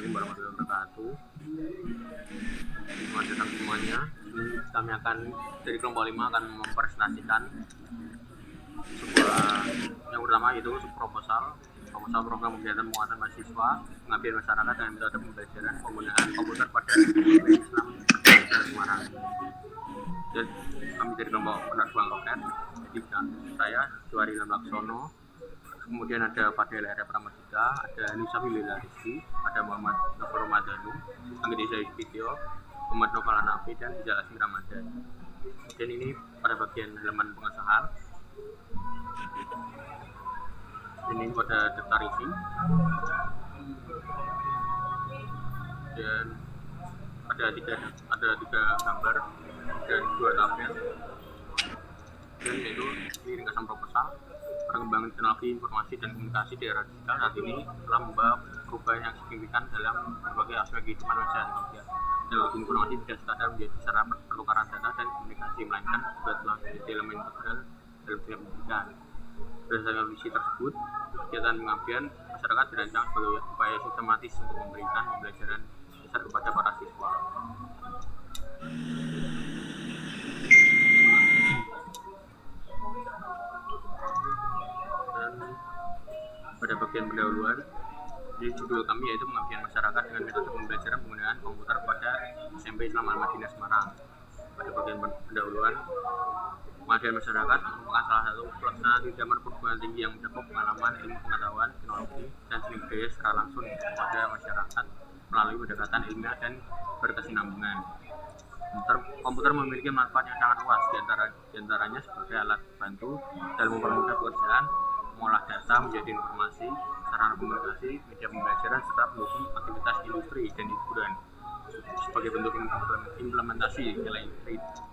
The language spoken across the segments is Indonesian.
Assalamualaikum warahmatullahi wabarakatuh. Selamat datang semuanya. Ini kami akan dari kelompok 5 akan mempresentasikan sebuah yang pertama yaitu proposal program kegiatan penguatan mahasiswa pengabdian masyarakat dengan metode pembelajaran penggunaan komputer pada Islam Semarang. Dan kami dari kelompok penerbang roket, jadi saya Juari Laksono, kemudian ada Fadel R. Pramadita, ada Nisa Bilila Rizki, ada Muhammad Nofal Ramadhanu, Anggit Isa Video, Muhammad Nofal Anafi, dan Ijal Asmi Ramadan. Kemudian ini pada bagian halaman pengesahan. Ini pada daftar isi. Dan ada tiga gambar dan 2 tabel. Dan itu ini ringkasan proposal perkembangan teknologi informasi dan komunikasi di era digital saat ini telah membawa perubahan yang signifikan dalam berbagai aspek kehidupan manusia. Teknologi informasi tidak sekadar menjadi sarana pertukaran data dan komunikasi, melainkan juga telah menjadi elemen integral dalam dunia pendidikan. Berdasarkan visi tersebut, kegiatan pengabdian masyarakat dirancang sebagai upaya sistematis untuk memberikan pembelajaran dasar kepada para siswa. Dan pada bagian pendahuluan, di judul kami yaitu pengabdian masyarakat dengan metode pembelajaran penggunaan komputer pada SMP Islam Al-Madinah Semarang. Pada bagian pendahuluan, pengabdian masyarakat merupakan salah satu pelaksana di zaman perguruan tinggi yang mencakup pengalaman, ilmu pengetahuan, teknologi, dan seni budaya secara langsung kepada masyarakat melalui pendekatan ilmiah dan berkesinambungan. Komputer memiliki manfaat yang sangat luas, diantaranya sebagai alat bantu dalam mempermudah pekerjaan, mengolah data menjadi informasi, sarana komunikasi, media pembelajaran, serta mendukung aktivitas industri dan hiburan. Sebagai bentuk implementasi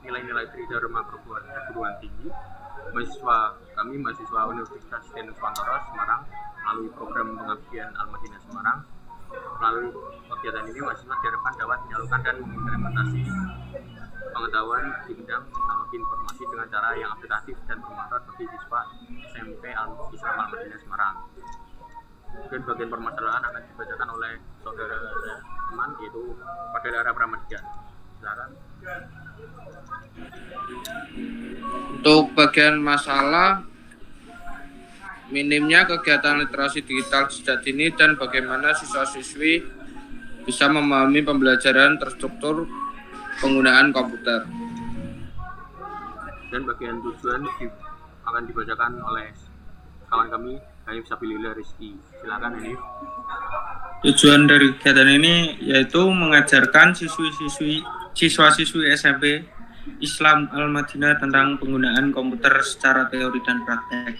nilai-nilai Tridharma perguruan tinggi, mahasiswa Universitas Diponegoro Semarang melalui program pengabdian Al-Madinah Semarang. Melalui kegiatan ini, mahasiswa diharapkan dapat menyalurkan dan mengimplementasi pengetahuan di bidang teknologi informasi dengan cara yang aplikatif dan bermanfaat bagi siswa SMP Islam Al-Madinah Semarang. Kemudian bagian permasalahan akan dibacakan oleh saudara saya teman yaitu Fadel R. Pramadita. Silakan. Untuk bagian masalah minimnya kegiatan literasi digital sejak dini dan bagaimana siswa-siswi bisa memahami pembelajaran terstruktur penggunaan komputer. Dan bagian tujuan akan dibacakan oleh kawan kami Hanif Sabilillah Rizki. Silakan Hanif. Tujuan dari kegiatan ini yaitu mengajarkan siswa-siswi SMP Islam Al-Madinah tentang penggunaan komputer secara teori dan praktek.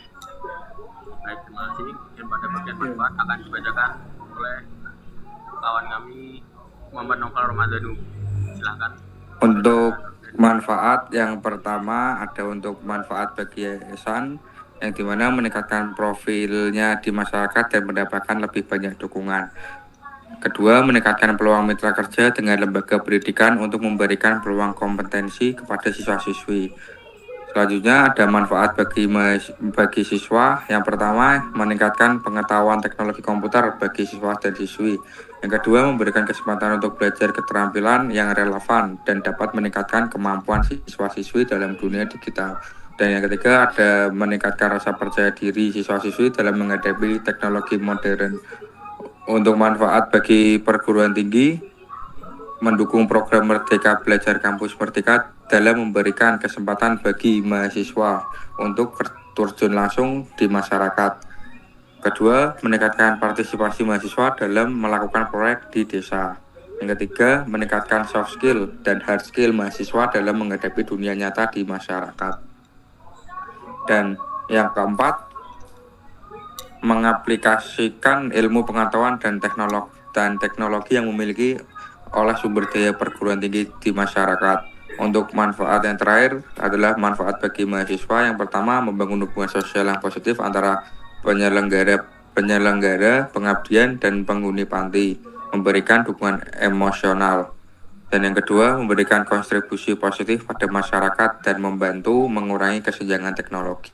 Baik, terima kasih. Dan pada bagian manfaat akan dibacakan oleh kawan kami Muhammad Nofal Ramadhanu. Silakan. Untuk manfaat yang pertama ada untuk manfaat bagi yayasan yang dimana meningkatkan profilnya di masyarakat dan mendapatkan lebih banyak dukungan. Kedua, meningkatkan peluang mitra kerja dengan lembaga pendidikan untuk memberikan peluang kompetensi kepada siswa-siswi. Selanjutnya ada manfaat bagi siswa. Yang pertama, meningkatkan pengetahuan teknologi komputer bagi siswa dan siswi. Yang kedua, memberikan kesempatan untuk belajar keterampilan yang relevan dan dapat meningkatkan kemampuan siswa-siswi dalam dunia digital. Dan yang ketiga, ada meningkatkan rasa percaya diri siswa-siswi dalam menghadapi teknologi modern. Untuk manfaat bagi perguruan tinggi, mendukung program Merdeka Belajar Kampus Merdeka dalam memberikan kesempatan bagi mahasiswa untuk terjun langsung di masyarakat. Kedua, meningkatkan partisipasi mahasiswa dalam melakukan proyek di desa. Yang ketiga, meningkatkan soft skill dan hard skill mahasiswa dalam menghadapi dunia nyata di masyarakat. Dan yang keempat, mengaplikasikan ilmu pengetahuan dan teknologi yang memiliki oleh sumber daya perguruan tinggi di masyarakat. Untuk manfaat yang terakhir adalah manfaat bagi mahasiswa. Yang pertama, membangun hubungan sosial yang positif antara penyelenggara pengabdian dan penghuni panti, memberikan dukungan emosional. Dan yang kedua, memberikan kontribusi positif pada masyarakat dan membantu mengurangi kesenjangan teknologi.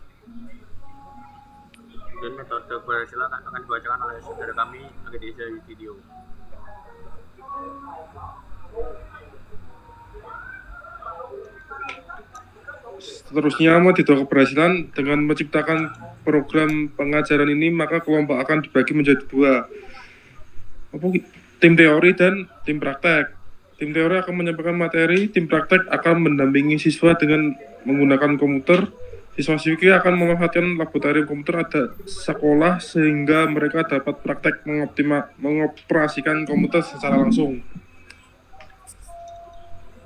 Dan metode keberhasilan akan dibacakan oleh saudara kami Anggit Isa Video. seterusnya mendidikkan keberhasilan dengan menciptakan program pengajaran ini, maka kelompok akan dibagi menjadi dua, tim teori dan tim praktek. Tim teori akan menyampaikan materi, tim praktek akan mendampingi siswa dengan menggunakan komputer. Siswa-siswi akan memanfaatkan laboratorium komputer ada sekolah sehingga mereka dapat praktek mengoperasikan komputer secara langsung.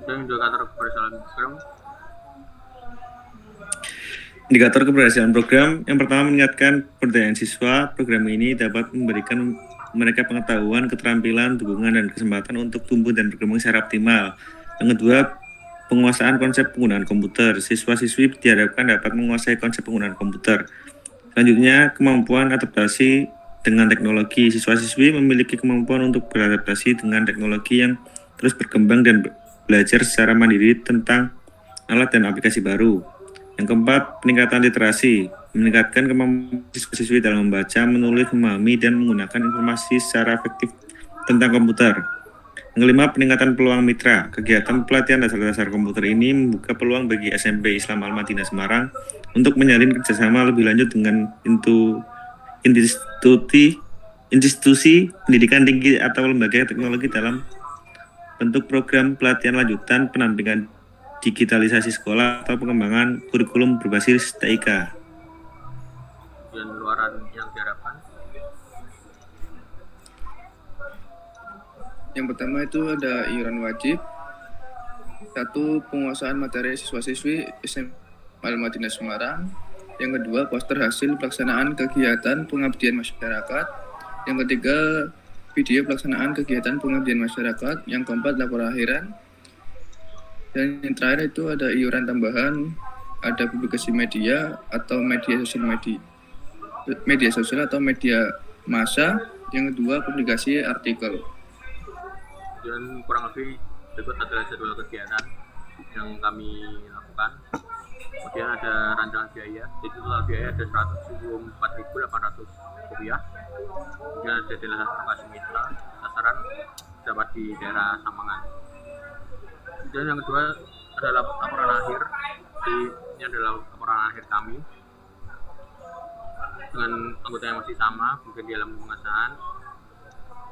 Dan indikator keberhasilan program. Indikator keberhasilan program yang pertama meningkatkan pemberdayaan siswa. Program ini dapat memberikan mereka pengetahuan, keterampilan, dukungan, dan kesempatan untuk tumbuh dan berkembang secara optimal. Yang kedua, penguasaan konsep penggunaan komputer. Siswa-siswi diharapkan dapat menguasai konsep penggunaan komputer. Selanjutnya, kemampuan adaptasi dengan teknologi. Siswa-siswi memiliki kemampuan untuk beradaptasi dengan teknologi yang terus berkembang dan belajar secara mandiri tentang alat dan aplikasi baru. Yang keempat, peningkatan literasi. Meningkatkan kemampuan siswa-siswi dalam membaca, menulis, memahami, dan menggunakan informasi secara efektif tentang komputer. Yang kelima, peningkatan peluang mitra. Kegiatan pelatihan dasar-dasar komputer ini membuka peluang bagi SMP Islam Al-Madinah Semarang untuk menjalin kerjasama lebih lanjut dengan institusi pendidikan tinggi atau lembaga teknologi dalam bentuk program pelatihan lanjutan, pendampingan digitalisasi sekolah, atau pengembangan kurikulum berbasis TIK. Dan luaran yang diharapkan. Yang pertama itu ada iuran wajib. 1. Penguasaan materi siswa-siswi SMP Al-Madinah Semarang. Yang kedua, poster hasil pelaksanaan kegiatan pengabdian masyarakat. Yang ketiga, video pelaksanaan kegiatan pengabdian masyarakat. Yang keempat, lapor akhiran. Dan yang terakhir itu ada iuran tambahan, ada publikasi media atau media sosial atau media massa. Yang kedua, publikasi artikel. Dan kurang lebih berikut adalah jadwal kegiatan yang kami lakukan. Kemudian ada rancangan biaya, jadi total biaya ada Rp174.800. Kemudian ada adalah lokasi mitra, sasaran dapat di daerah Samangan. Dan yang kedua adalah laporan akhir. Jadi ini adalah laporan akhir kami dengan anggota yang masih sama, mungkin di dalam pengasahan.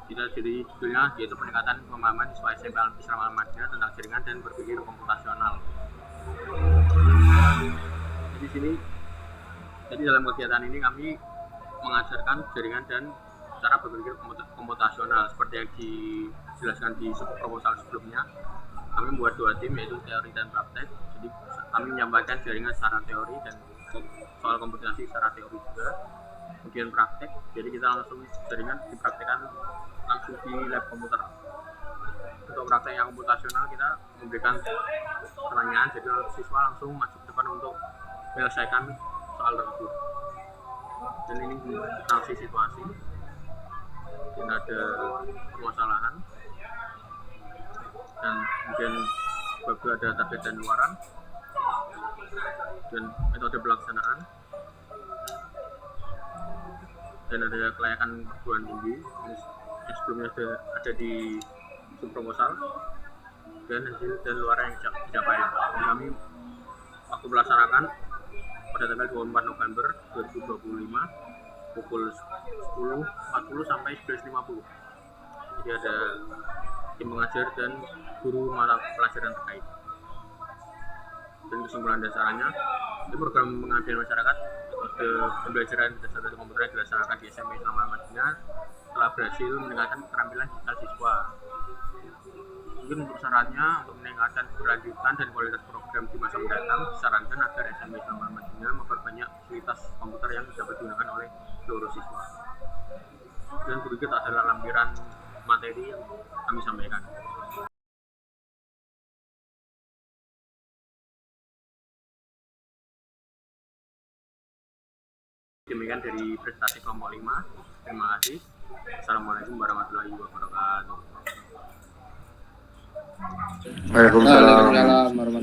Jadi judulnya yaitu peningkatan pemahaman siswa SMP Islam Al-Madinah tentang jaringan dan berpikir komputasional. Di sini, jadi dalam kegiatan ini kami mengajarkan jaringan dan cara berpikir komputasional seperti yang dijelaskan di proposal sebelumnya. Kami membuat 2 tim, yaitu teori dan praktek. Jadi kami menyampaikan jaringan secara teori dan soal komputasi secara teori juga. Kemudian praktek, jadi kita langsung jaringan dipraktekkan langsung di lab komputer. Untuk praktek yang komputasional kita memberikan pertanyaan, jadi siswa langsung masuk ke depan untuk menyelesaikan soal tersebut. Dan ini analisis situasi, dan ada permasalahan, dan kemudian juga ada target dan luaran, dan metode pelaksanaan, dan ada kelayakan perguruan tinggi yang sebelumnya ada di subproposal, dan hasil dan luaran yang dicapai. Jadi kami waktu melaksanakan pada tanggal 24 November 2025 pukul 10.40 sampai 11.50. Jadi ada tim pengajar dan guru mata pelajaran terkait. Dan kesimpulan dasarnya, itu program pengabdian masyarakat metode pembelajaran dasar komputer yang dilaksanakan di SMP Islam Al-Madinah telah berhasil meningkatkan keterampilan digital siswa. Mungkin untuk syaratnya, untuk meningkatkan keberlanjutan dan kualitas program di masa mendatang, disarankan agar SMP Islam Al-Madinah memperbanyak fasilitas komputer yang dapat digunakan oleh seluruh siswa. Dan berikut adalah lampiran materi yang kami sampaikan. Demikian dari presentasi kelompok 5. Terima kasih. Assalamualaikum warahmatullahi wabarakatuh. Waalaikumsalam. Waalaikumsalam warahmatullahi